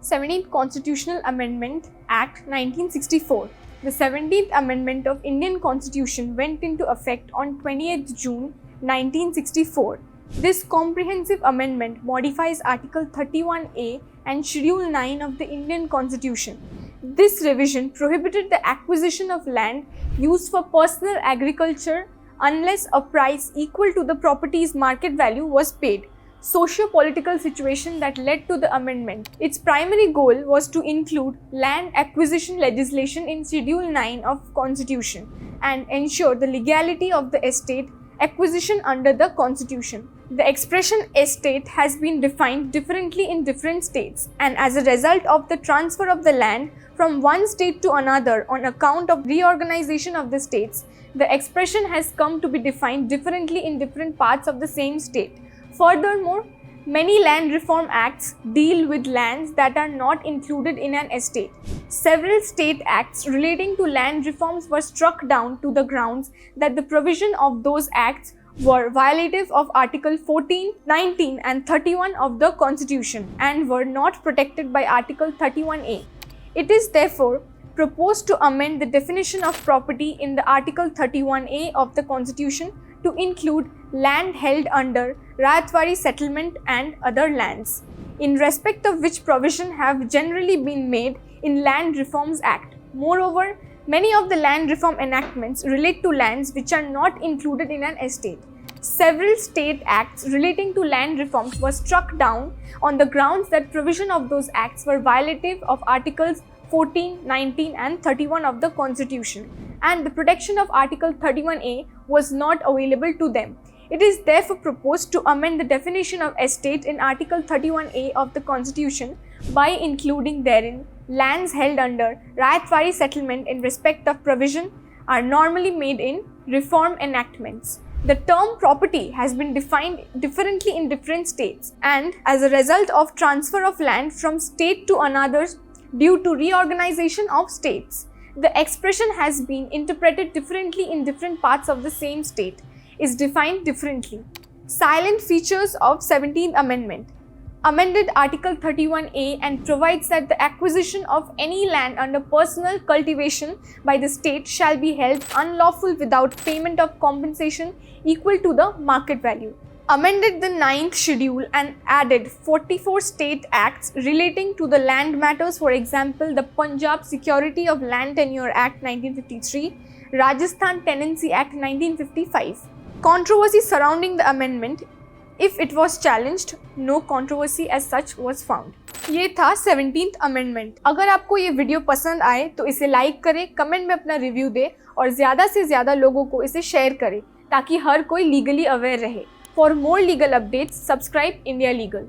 17th Constitutional Amendment Act 1964. The 17th Amendment of Indian Constitution went into effect on 28th June 1964. This comprehensive amendment modifies Article 31A and Schedule 9 of the Indian Constitution. This revision prohibited the acquisition of land used for personal agriculture unless a price equal to the property's market value was paid. Socio-political situation that led to the amendment. Its primary goal was to include land acquisition legislation in Schedule 9 of Constitution and ensure the legality of the estate acquisition under the Constitution. The expression estate has been defined differently in different states, and as a result of the transfer of the land from one state to another on account of reorganization of the states, the expression has come to be defined differently in different parts of the same state. Furthermore, many land reform acts deal with lands that are not included in an estate. Several state acts relating to land reforms were struck down to the grounds that the provision of those acts were violative of Article 14, 19 and 31 of the Constitution and were not protected by Article 31A. It is therefore proposed to amend the definition of property in the Article 31A of the Constitution to include land held under Rayatwari settlement and other lands, in respect of which provision have generally been made in Land Reforms Act. Moreover, many of the land reform enactments relate to lands which are not included in an estate. Several state acts relating to land reforms were struck down on the grounds that provision of those acts were violative of Articles 14, 19 and 31 of the Constitution, and the protection of Article 31A was not available to them. It is therefore proposed to amend the definition of estate in Article 31A of the Constitution by including therein lands held under Rayatwari settlement in respect of provision are normally made in reform enactments. The term property has been defined differently in different states, and as a result of transfer of land from state to another due to reorganization of states, the expression has been interpreted differently in different parts of the same state, is defined differently. Silent features of 17th Amendment. Amended Article 31A and provides that the acquisition of any land under personal cultivation by the state shall be held unlawful without payment of compensation equal to the market value. Amended the 9th schedule and added 44 state acts relating to the land matters, for example, the Punjab Security of Land Tenure Act 1953, Rajasthan Tenancy Act 1955. Controversy surrounding the amendment. If it was challenged, no controversy as such was found. ये था 17th amendment. अगर आपको ये video पसंद आए तो इसे like करें, कमेंट में अपना रिव्यू दें और ज़्यादा से ज़्यादा लोगों को इसे शेयर करें ताकि हर कोई लीगली अवेयर रहे। For more legal updates, subscribe India Legal.